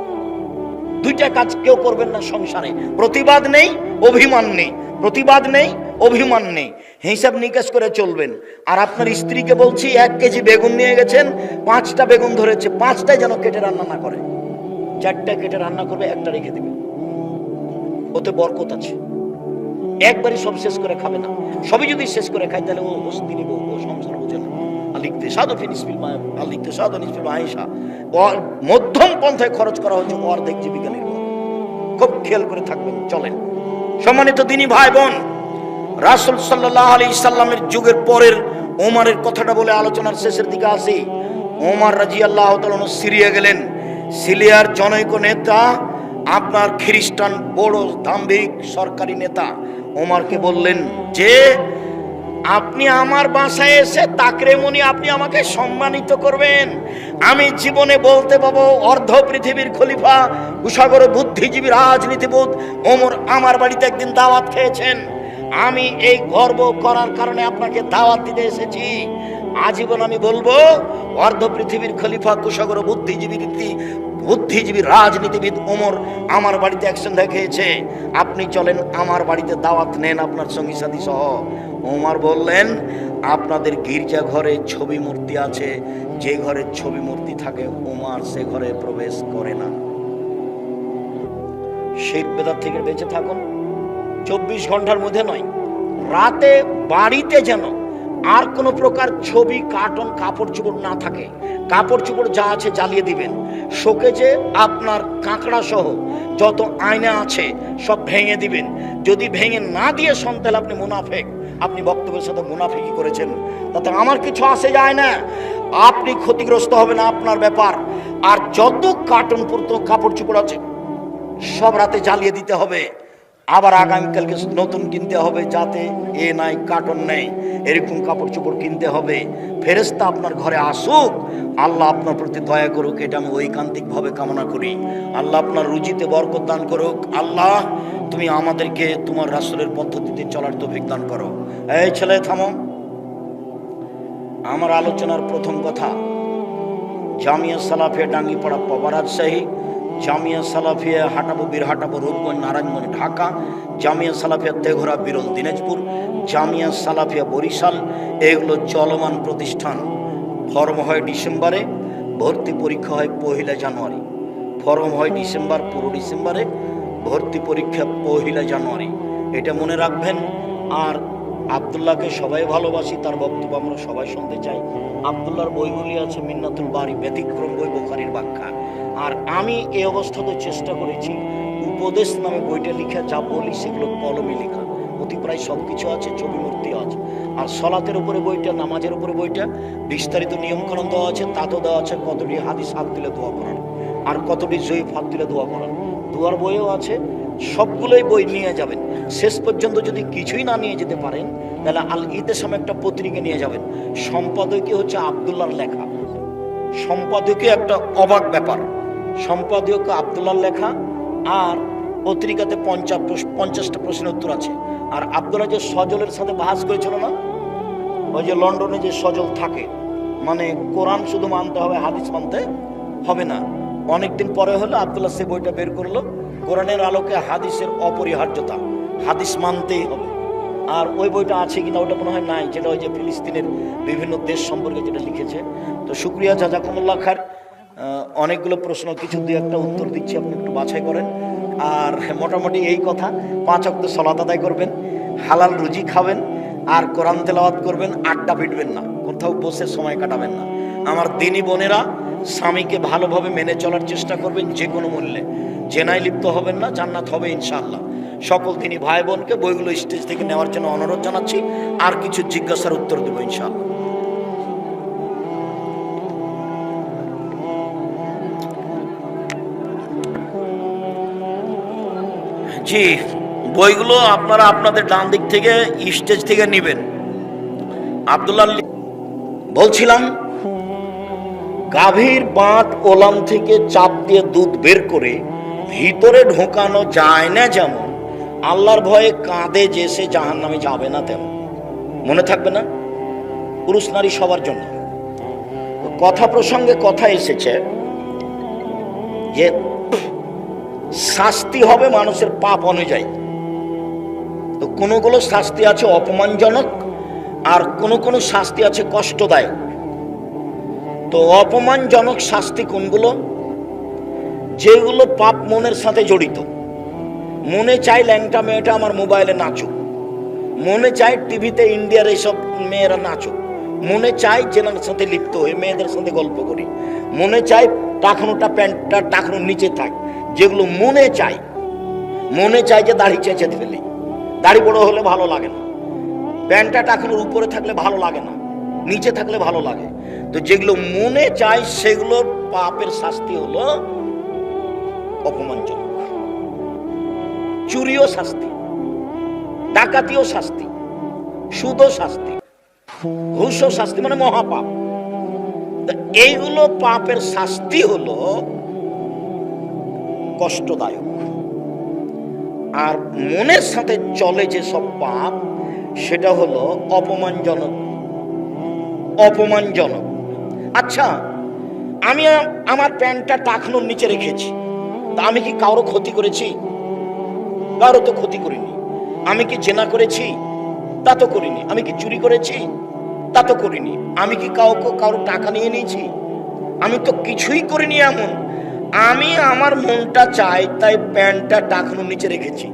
2টা কাজ কেউ করবেন না সংসারে, প্রতিবাদ নেই, অভিমান নেই। প্রতিবাদ নেই, অভিমান নেই, হিসাব নিকাশ করে চলবেন। আর আপনার স্ত্রীকে বলছি 1 কেজি বেগুন নিয়ে গেছেন, 5টা বেগুন ধরেছে, 5টাই যেন কেটে রান্না না করে। 4টা কেটে রান্না করবে, 1টা রেখে দিবে, ওতে বরকত আছে। একবারই সব শেষ করে খাবে না। সবই যদি শেষ করে খায় তাহলে ও স্ত্রী বউ, ও সংসার বোঝে না। মধ্যম পন্থায় খরচ করা হচ্ছে অর্ধেক জীবিকা নির্বাহ। খুব খেয়াল করে থাকবেন, চলেন। সম্মানিত দিনী ভাই বোন, রাসূল সাল্লাল্লাহু আলাইহি সাল্লামের যুগের পরের ওমরের কথাটা বলে আলোচনার শেষের দিকে আসি। ওমর রাদিয়াল্লাহু তাআলা সিরিয়া গেলেন। সিরিয়ার জনৈক নেতা, আপনার খ্রিস্টান বড় দাম্ভিক সরকারি নেতা, ওমরকে বললেন যে আপনি আমার বাসায় এসে তাকরেমনি আপনি আমাকে সম্মানিত করবেন। আমি জীবনে বলতে পাবো অর্ধ পৃথিবীর খলিফা, কুশাগর বুদ্ধিজীবী রাজনীতিবিদ ওমর আমার বাড়িতে একদিন দাওয়াত খেয়েছেন। আমি এই গর্ব করার কারণে আপনাকে দাওয়াত দিতে এসেছি। আজীবন আমি বলবো অর্ধ পৃথিবীর খলিফা, কুশাগর বুদ্ধিজীবী রাজনীতিবিদ ওমর আমার বাড়িতে একসঙ্গে খেয়েছে। আপনি চলেন আমার বাড়িতে দাওয়াত নেন আপনার সঙ্গী সাথী সহ। ওমর বললেন আপনাদের গির্জা ঘরে ছবি মূর্তি আছে, যে ঘরে ছবি মূর্তি থাকে ওমর সে ঘরে প্রবেশ করে না। শিরক বেদাত থেকে বেঁচে থাকুন। 24 ঘন্টার মধ্যে নয়, রাতে বাড়িতে যেন আর কোনো প্রকার ছবি, কার্টুন, কাপড় চোপড় না থাকে। কাপড় চোপড় যা আছে জ্বালিয়ে দিবেন। শোকেজে আপনার কাঁকড়া সহ যত আয়না আছে সব ভেঙে দিবেন। যদি ভেঙে না দিয়ে শোন তাহলে আপনি মুনাফেক, আপনি বক্তব্যের সাথে মুনাফিকি করেছেন, তাতে আমার কিছু আসে যায় না। আপনি ক্ষতিগ্রস্ত হবেন, আপনার ব্যাপার। আর যত কার্টুন পূর্ত কাপড় চোপড় আছে সব রাতে জ্বালিয়ে দিতে হবে, আবার আগামীকালকে নতুন কিনতে হবে, যাতে এ নাই কার্টন নেই এরকম কাপড় চোপড় কিনতে হবে। ফেরেশতা আপনার ঘরে আসুক, আল্লাহ আপনার প্রতি দয়া করুক, এটা আমি ঐকান্তিকভাবে কামনা করি। আল্লাহ আপনার রুজিতে বরকত দান করুক। আল্লাহ তুমি আমাদেরকে তোমার রাসূলের পদ্ধতিতে চলার তৌফিক দান করো। এই ছেলে থামো। আমার আলোচনার প্রথম কথা, জামিয়া সালাফিয়া ডাঙ্গিপাড়া পাবা রাজশাহী, জামিয়া সালাফিয়া হাটাবো বীরহাটাবো রূপগঞ্জ নারায়ণগঞ্জ ঢাকা, জামিয়া সালাফিয়া তেঘরা বিরল দিনাজপুর, জামিয়া সালাফিয়া বরিশাল, এগুলো চলমান প্রতিষ্ঠান। ফর্ম হয় ডিসেম্বরে, ভর্তি পরীক্ষা হয় 1 জানুয়ারি। ফর্ম হয় ডিসেম্বর, পুরো ডিসেম্বরে, ভর্তি পরীক্ষা 1 জানুয়ারি, এটা মনে রাখবেন। আর আব্দুল্লাহকে সবাই ভালোবাসি, তার বক্তব্য আমরা সবাই শুনতে চাই। আব্দুল্লাহর বইগুলি আছে মিন্নাতুল বারি, ব্যতিক্রম বই, বুখারীর ব্যাখ্যা। আর আমি এই অবস্থাতে চেষ্টা করেছি উপদেশ নামে বইটা লিখা, যা বলি সেগুলো কলমে লেখা, অতি প্রায় সব কিছু আছে, ছবি মূর্তি আছে। আর সলাতের উপরে বইটা, নামাজের উপরে বইটা, বিস্তারিত নিয়মকানুন দেওয়া আছে, তাতেও দেওয়া আছে কতটি হাদিস হাত দিলে দোয়া করার, আর কতটি জয়ীফ হাত দিলে দোয়া করার, দোয়ার বইও আছে। সবগুলোই বই নিয়ে যাবেন। শেষ পর্যন্ত যদি কিছুই না নিয়ে যেতে পারেন, তাহলে আল ইতিসাম একটা পত্রিকা নিয়ে যাবেন, সম্পাদকীয় হচ্ছে আব্দুল্লাহর লেখা। সম্পাদকীয় একটা অবাক ব্যাপার, সম্পাদকীয় আব্দুল্লাহর লেখা, আর পত্রিকাতে 50টা প্রশ্নের উত্তর আছে। আর আব্দুল্লাহ যে সজলের সাথে বাহাস করেছিল না, ওই যে লন্ডনে যে সজল থাকে, মানে কোরআন শুধু মানতে হবে, হাদিস মানতে হবে না। অনেকদিন পরে হলো আব্দুল্লাহ সে বইটা বের করলো, কোরআনের আলোকে হাদিসের অপরিহার্যতা, হাদিস মানতেই হবে। আর ওই বইটা আছে কিনা ওটা মনে হয় নাই, যেটা ওই যে ফিলিস্তিনের বিভিন্ন দেশ সম্পর্কে যেটা লিখেছে। তো শুক্রিয়া, জাযাকুমুল্লাহ খায়র। অনেকগুলো প্রশ্ন, কিছু দুই একটা উত্তর দিচ্ছি, আপনি একটু বাছাই করেন। আর মোটামুটি এই কথা, 5 ওয়াক্ত সালাত আদায় করবেন, হালাল রুজি খাবেন, আর কোরআন তেলাওয়াত করবেন, আড্ডা পিটবেন না, কোথাও বসে সময় কাটাবেন না। আমার দিনী বোনেরা, স্বামীকে ভালোভাবে মেনে চলার চেষ্টা করবেন যে কোনো মূল্যে, জেনায় লিপ্ত হবেন না, জান্নাত হবে ইনশাআল্লাহ। সকল দিনী ভাই বোনকে বইগুলো স্টেজ থেকে নেওয়ার জন্য অনুরোধ জানাচ্ছি। আর কিছু জিজ্ঞাসার উত্তর দেবো ইনশাআল্লাহ। জি, বইগুলো আপনারা আপনাদের ডান দিক থেকে স্টেজ থেকে নেবেন। আব্দুল্লাহ বলছিলাম, গাভীর বাত ওলান থেকে চাপ দিয়ে দুধ বের করে ভিতরে ঢোকানো যায় না, যেমন আল্লাহর ভয়ে কাঁদে যে সে জাহান্নামে যাবে না, তেমন। মনে থাকবে না? পুরুষ নারী সবার জন্য। কথা প্রসঙ্গে কথা এসেছে যে শাস্তি হবে মানুষের পাপ অনুযায়ী। তো কোনগুলো শাস্তি আছে অপমানজনক, আর কোন শাস্তি আছে কষ্টদায়ক। তো অপমানজনক শাস্তি কোনগুলো? যেগুলো পাপ মনের সাথে জড়িত। মনে চাই ল্যাংটা মেয়েটা আমার মোবাইলে নাচুক, মনে চাই টিভিতে ইন্ডিয়ার এইসব মেয়েরা নাচুক, মনে চাই জেনার সাথে লিপ্ত হয়ে মেয়েদের সাথে গল্প করি, মনে চাই টাকানোটা প্যান্টটা টাকানোর নিচে থাক, যেগুলো মনে চাই। মনে চাই যে দাড়ি চেঁচে ফেলি, দাড়ি বড় হলে ভালো লাগে না, প্যান্টটা টাকানোর উপরে থাকলে ভালো লাগে না, নিচে থাকলে ভালো লাগে। তো যেগুলো মনে চাই সেগুলোর পাপের শাস্তি হলো অপমানজনক। চুরিও শাস্তি, ডাকাতিও শাস্তি, সুদও শাস্তি, ঘুষও শাস্তি, মানে মহাপাপ। এইগুলো পাপের শাস্তি হলো কষ্টদায়ক। আর মনের সাথে চলে যে সব পাপ, সেটা হলো অপমানজনক। অপমানজনক। আচ্ছা, আমি আমার প্যান্টটা টাকনোর নিচে রেখেছি, তা আমি কি কারো ক্ষতি করেছি? কারো তো ক্ষতি করিনি। আমি কি জেনা করেছি? তা তো করিনি। আমি কি চুরি করেছি? তা তো করিনি। আমি কি কারো টাকা নিয়ে নিয়েছি? আমি তো কিছুই করিনি। এমন আমি আমার মনটা চাই তাই প্যান্টটা টাকনোর নিচে রেখেছি।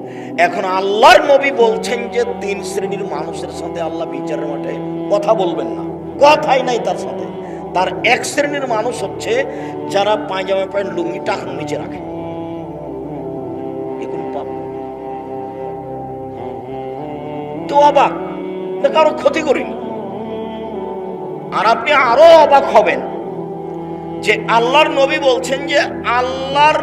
এখন আল্লাহর নবী বলছেন যে 3 শ্রেণীর মানুষের সাথে আল্লাহ বিচারের মাঠে কথা বলবেন না, কথাই নাই তার সাথে। তার 1 শ্রেণীর মানুষ হচ্ছে যারা পায়জামা প্যান্ট লুঙ্গি টাকনোর নিচে রাখে। তো অবাক, কারো ক্ষতি করিনি। আর আপনি আরো অবাক হবেন যে আল্লাহর নবী বলছেন যে আল্লাহর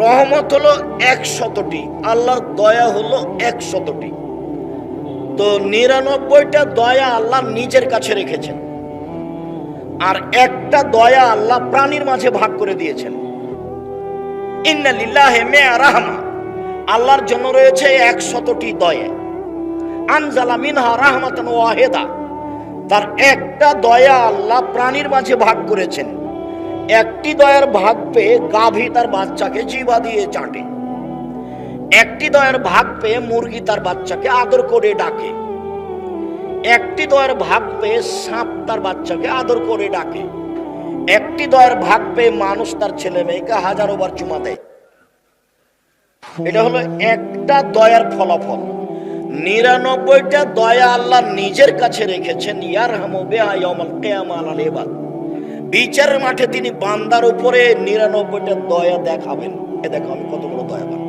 রহমত হলো 100টি, আল্লাহর দয়া হলো 100টি। তো 99টা দয়া আল্লাহ নিজের কাছে রেখেছেন, আর একটা দয়া আল্লাহ প্রাণীর মাঝে ভাগ করে দিয়েছেন। ইন্না লিল্লাহি মিয়া রাহমা, আল্লাহর জন্য রয়েছে 100টি দয়া। আনজালা মিনহা রাহমাতান ওয়াহিদা, তার একটা দয়া আল্লাহ প্রাণীর মাঝে ভাগ করেছেন। একটি দয়ার ভাগ পেয়ে গাভী তার বাচ্চাকে জিহ্বা দিয়ে চাটে, একটি দয়ার ভাগ পেয়ে মুরগি তার বাচ্চাকে আদর করে ডাকে, একটি দয়ার ভাগ পেয়ে সাপ তার বাচ্চাকে আদর করে ডাকে, একটি দয়ার ভাগ পেয়ে মানুষ তার ছেলে মেয়েকে হাজারো বার চুমা দেয়। এটা হলো একটা দয়ার ফলাফল। 99টা দয়া আল্লাহ নিজের কাছে রেখেছেন। ইয়ারহামু বিহা ইয়াউমাল কিয়ামা আলাল ইবাদ, বিচারের মাঠে তিনি বান্দার উপরে 99টা দয়া দেখাবেন। এ দেখো আমি কত বড় দয়াবান।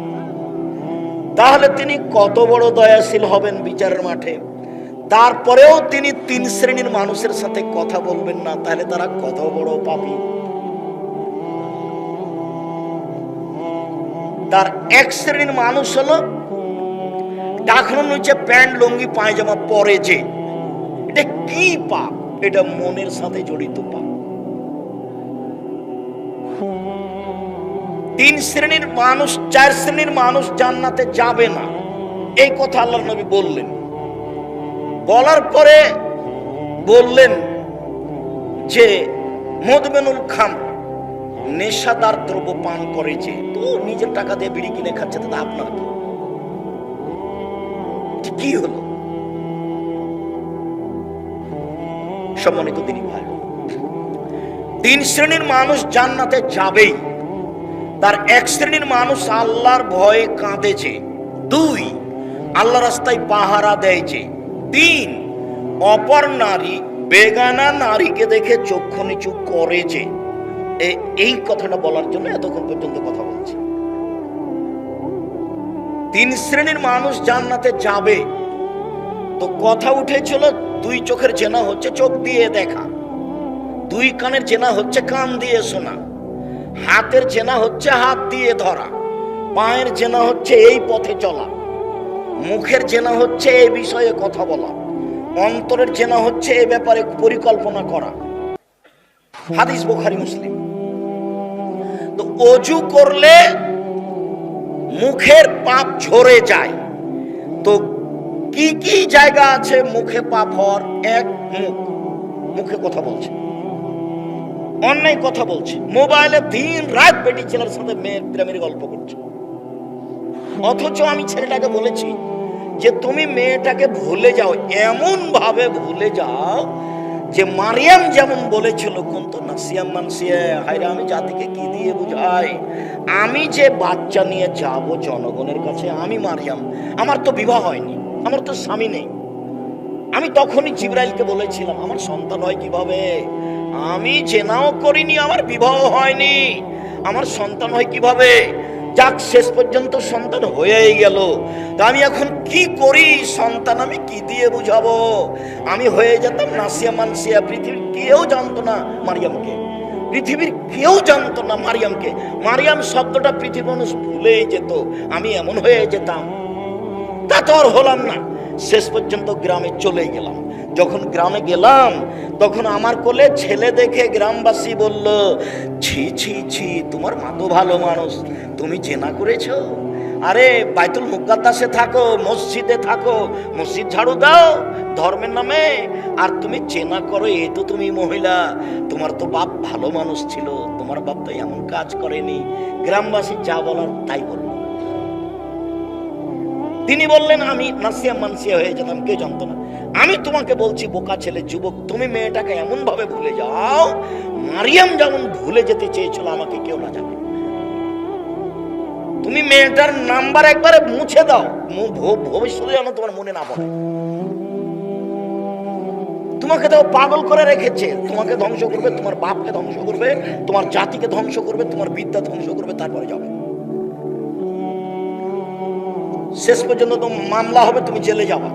তাহলে তিনি কত বড় দয়াশীল হবেন বিচারের মাঠে। তারপরেও তিনি 3 শ্রেণীর মানুষের সাথে কথা বলবেন না, তাহলে তারা কত বড় পাপী। তার এক শ্রেণীর মানুষ হলো টাকনুর নিচে প্যান্ট লুঙ্গি পায়জামা পরে যে, এটা কি পাপ? এটা মনের সাথে জড়িত পাপ। 3 শ্রেণীর মানুষ, 4 শ্রেণীর মানুষ জান্নাতে যাবে না, এই কথা আল্লাহর নবী বললেন। বলার পরে বললেন যে মুদমিনুল খামর, নেশাদার দ্রব্য পান করে যে, তো নিজের টাকা দিয়ে বিড়ি কিনে খাচ্ছে, তা আপনার কি হলো? সম্মানিত দিনী ভাই, 3 শ্রেণীর মানুষ জান্নাতে যাবেই। তার 1 শ্রেণীর মানুষ আল্লাহর ভয়ে কাঁদেছে, 2 আল্লাহ রাস্তায় পাহারা দেয়ছে, 3 অপর নারী বেগানা নারীকে দেখে চক্ষু নিচু করেছে। এই কথাটা বলার জন্য এতক্ষণ পর্যন্ত কথা বলছি। 3 শ্রেণীর মানুষ জান্নাতে যাবে। তো কথা উঠেছিল, 2 চোখের জেনা হচ্ছে চোখ দিয়ে দেখা, 2 কানের জেনা হচ্ছে কান দিয়ে শোনা, হাতের জেনা হচ্ছে হাত দিয়ে ধরা, পায়ের জেনা হচ্ছে এই পথে চলা, মুখের জেনা হচ্ছে এই বিষয়ে কথা বলা, অন্তরের জেনা হচ্ছে এই ব্যাপারে পরিকল্পনা করা। হাদিস বুখারী মুসলিম। তো ওযু করলে মুখের পাপ ঝরে যায়। তো কি কি জায়গা আছে মুখে পাপ হওয়ার? 1 মুখ, মুখে কথা বলছে, অন্যায় কথা বলছে, মোবাইলে দিন রাত বেটি ছেলের সাথে মেয়ের প্রেমের গল্প করছে। অথচ আমি ছেলেটাকে বলেছি যে তুমি মেয়েটাকে ভুলে যাও, এমন ভাবে ভুলে যাও যে মারিয়াম যেমন বলেছিল, কুনতু নাসিয়াম মানসিয়া, হায়রে আমি জাতিকে কি দিয়ে বুঝাই, আমি যে বাচ্চা নিয়ে যাব জনগণের কাছে, আমি মারিয়াম, আমার তো বিবাহ হয়নি, আমার তো স্বামী নেই। আমি তখনই জিবরাইলকে বলেছিলাম আমার সন্তান হয় কিভাবে, আমি জেনাও করিনি, আমার বিবাহ হয়নি, আমার সন্তান হয় কিভাবে? যাক, শেষ পর্যন্ত সন্তান হয়েই গেল। তা আমি এখন কি করি? সন্তান আমি কি দিয়ে বুঝাবো? আমি হয়ে যেতাম নাসিয়া মানসিয়া, পৃথিবীর কেউ জানতো না মারিয়ামকে, পৃথিবীর কেউ জানতো না মারিয়ামকে। মারিয়াম শব্দটা পৃথিবীর মানুষ ভুলেই যেত, আমি এমন হয়ে যেতাম। তা তো আর হলাম না। শেষ পর্যন্ত গ্রামে চলে গেলাম। যখন গ্রামে গেলাম তখন আমার কোলে ছেলে দেখে গ্রামবাসী বলল, ছি ছি ছি, তোমার মা তো ভালো মানুষ, তুমি জেনা করেছো? আরে বাইতুল মুকাদ্দাসে থাকো, মসজিদে থাকো, মসজিদ ঝাড়ু দাও ধর্মের নামে, আর তুমি জেনা করো, এ তো তুমি মহিলা, তোমার তো বাপ ভালো মানুষ ছিল, তোমার বাপ তো এমন কাজ করেনি। গ্রামবাসী যা বলার তাই বলল। তিনি বললেন আমি নাসিয়া মানসিয়া হয়ে যেতাম, কেউ জানতো না। আমি তোমাকে বলছি বোকা ছেলে, যুবক, তুমি মেয়েটাকে এমন ভাবে ভুলে যাও, মারিয়াম যেমন ভুলে যেতে চেয়েছিল আমাকে কেউ না জানে। তুমি মেয়েটার নাম্বার একবারে মুছে দাও, ভবিষ্যতে যেন তোমার মনে না পড়ে। তোমাকে তো পাগল করে রেখেছে, তোমাকে ধ্বংস করবে, তোমার বাপকে ধ্বংস করবে, তোমার জাতিকে ধ্বংস করবে, তোমার বিদ্যা ধ্বংস করবে, তারপরে যাবে। শেষ পর্যন্ত তো মামলা হবে, তুমি জেলে যাবা।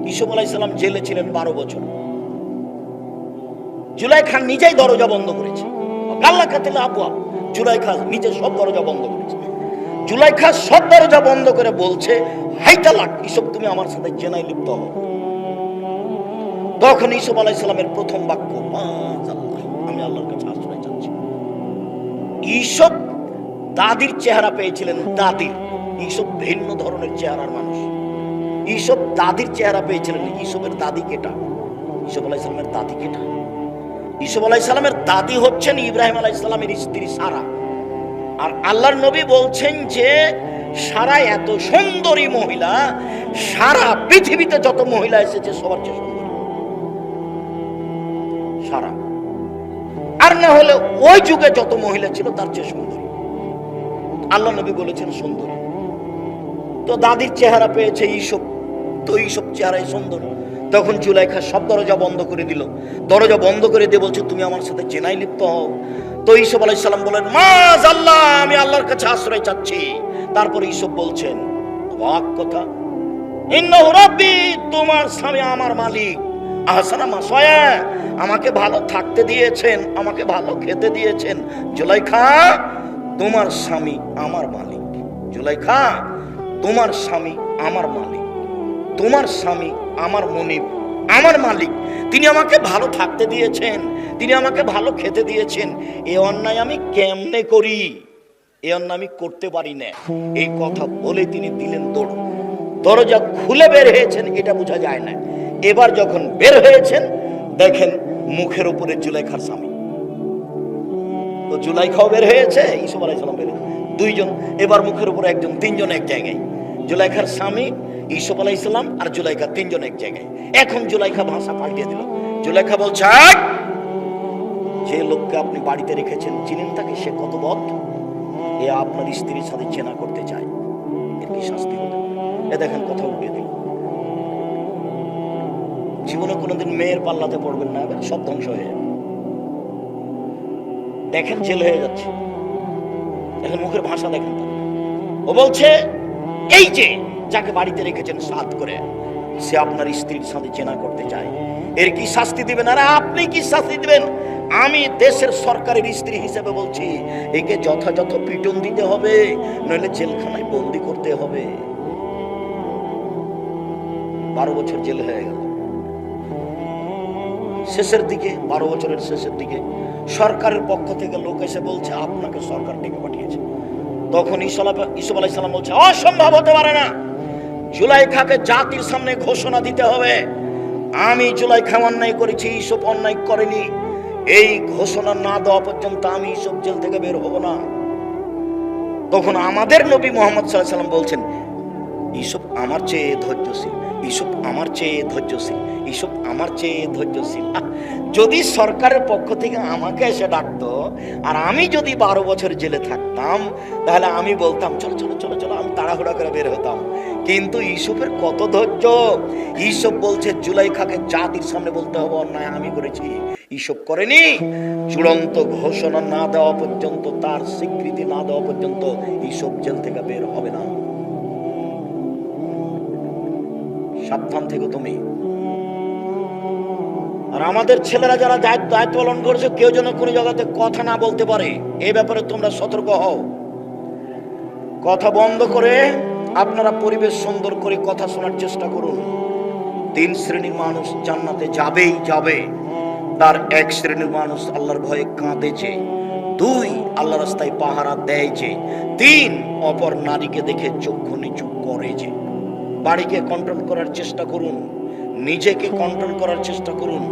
ইউসুফ আলাইহিস সালাম জেলে ছিলেন 12 বছর। জুলাইখা নিজেই দরজা বন্ধ করেছে, গাল্লা কাতিল আবওয়াব, জুলাইখা নিচে সব দরজা বন্ধ করেছে। জুলাইখা সব দরজা বন্ধ করে বলছে, হাই তালাক, ইসব তুমি আমার সাথে জেনায় লিপ্ত হও। তখন ইসুফ আলাইহিস সালামের প্রথম বাক্য, মাআযাল্লাহ, আমি আল্লাহর কাছে আশ্রয় চাচ্ছি। ইসুফ দাদির চেহারা পেয়েছিলেন, দাদির। ইসুফ ভিন্ন ধরনের চেহারার মানুষ। ইসুফ দাদির চেহারা পেয়েছিলেন। ইসুফের দাদি কেটা? ইসুফ আলাইহিস সালামের দাদি কেটা? ইসুফ আলাইহিস সালামের দাদি হচ্ছেন ইব্রাহিম আলাইহিস সালামের স্ত্রী সারা। আর আল্লাহর নবী বলছেন যে সারা এত সুন্দরী মহিলা, সারা পৃথিবীতে যত মহিলা এসেছে সবার চেয়ে সুন্দরী সারা। আর না হলে ওই যুগে যত মহিলা ছিল তার চেয়ে সুন্দরী। আল্লাহ নবী বলেছেন সুন্দরী। তো দাদির চেহারা পেয়েছে ইসুফ, তো ইসুফ চেহারাই সুন্দর। তখন জুলাইখা সব দরজা বন্ধ করে দিল। দরজা বন্ধ করে দিয়ে বলছে, তুমি আমার সাথে জেনায় লিপ্ত হও। তো ইসুফ আলাইহিস সালাম বলেন, মাআযাল্লাহ, আমি আল্লাহর কাছে আশ্রয় চাচ্ছি। তারপরে ইসুফ বলছেন, অবাক কথা, ইন্নাহু রাব্বি, তোমার স্বামী আমার মালিক। আহসানা মাসওয়ায়া, আমাকে ভালো থাকতে দিয়েছেন, আমাকে ভালো খেতে দিয়েছেন। জুলাইখা, তোমার স্বামী আমার মালিক। জুলাইখা, তোমার স্বামী আমার মালিক, তোমার স্বামী আমার মনিব, আমার মালিক। তিনি আমাকে ভালো থাকতে দিয়েছেন, তিনি আমাকে ভালো খেতে দিয়েছেন। এই অন্যায় আমি কেমনে করি? এই অন্যায় আমি করতে পারি না। এই কথা বলে তিনি দিলেন দৌড়। দরজা খুলে বের হয়েছেন, এটা বোঝা যায় না। এবার যখন বের হয়েছেন, দেখেন মুখের উপরে জুলাইখার স্বামী। তো জুলাইখাও বের হয়েছে, ইসুফ আলাইহিস সালাম বের হয়েছে, দুইজন। এবার মুখের উপরে একজন, তিনজন এক জায়গায়। জুলাইখার স্বামী, ইসুফ আলাইহিস সালাম আর জুলাইখা, তিনজন এক জায়গায়। এখন জুলাইখা ভাষা পাল্টিয়ে দিল। জুলাইখা বলছে, যে লোককে আপনি বাড়িতে রেখেছেন চিনেন তাকে? সে কত বদ! এ আপনার স্ত্রীর সাথে জেনা করতে চায়, এর কি শাস্তি হতে পারে? এ দেখেন কথা উঠিয়ে দিল। জীবনে কোনোদিন মেয়ের পাল্লাতে পড়বেন না, এবার সব ধ্বংস হয়ে যাবে। দেখেন জেল হয়ে যাচ্ছে। দেখেন মুখের ভাষা দেখেন। ও বলছে, এই যে যাকে বাড়িতে রেখেছেন সাথ করে, সে আপনার স্ত্রীর সাথে জেনা করতে চায়, এর কি শাস্তি দিবেন? আর আপনি কি শাস্তি দিবেন? আমি দেশের সরকারের স্ত্রী হিসেবে বলছি, একে যথাযথ পিটন দিতে হবে, নইলে জেলখানায় বন্দি করতে হবে। 12 বছর জেল হয়ে গেল। শেষের দিকে, 12 বছরের শেষের দিকে সরকারের পক্ষ থেকে লোক এসে বলছে, আপনাকে সরকার ডেকে পাঠিয়েছে। তখন ইসুফ আলাইহিস সালাম বলছে, অসম্ভব হতে পারে না। জুলাইখাকে জাতির সামনে ঘোষণা দিতে হবে, আমি জুলাইখা অন্যায় করেছি, ইসুফ অন্যায় করেনি। এই ঘোষণা না দেওয়া পর্যন্ত আমি ইসুফ জেল থেকে বের হব না। তখন আমাদের নবী মুহাম্মদ সাল্লাল্লাহু আলাইহি ওয়াসাল্লাম বলছেন, ইসুফ আমার চেয়ে ধৈর্যশীল, ইসুফ আমার চেয়ে ধৈর্যশীল, ইসুফ আমার চেয়ে ধৈর্যশীল। যদি সরকারের পক্ষ থেকে আমাকে এসে ডাকতো আর আমি যদি 12 বছর জেলে থাকতাম, তাহলে আমি বলতাম চলো চলো চলো চলো, আমি তাড়াহুড়া করে বের হতাম। কিন্তু ইসুফের কত ধৈর্য! ইসুফ বলছে জুলাইখাকে জাতির সামনে বলতে হবে অন্যায় আমি করেছি, ইসুফ করেনি। চূড়ান্ত ঘোষণা না দেওয়া পর্যন্ত, তার স্বীকৃতি না দেওয়া পর্যন্ত ইসুফ জেল থেকে বের হবে না। সাবধান থেকে তুমি। আর আমাদের ছেলেরা যারা দায়িত্ব পালন করছে, কেউ যেন কোনো জায়গাতে কথা না বলতে পারে, এই ব্যাপারে তোমরা সতর্ক হও। কথা বন্ধ করে আপনারা পরিবেশ সুন্দর করে কথা শোনার চেষ্টা করুন। 3 শ্রেণীর মানুষ জান্নাতে যাবেই যাবে। তার 1 শ্রেণীর মানুষ আল্লাহর ভয়ে কাঁদেছে, 2 আল্লাহ রাস্তায় পাহারা দেয় যে, 3 অপর নারীকে দেখে চক্ষু নিচু করে যে। বাড়িকে কন্ট্রোল করার চেষ্টা করুন, নিজেকে কন্ট্রোল করার চেষ্টা করুন।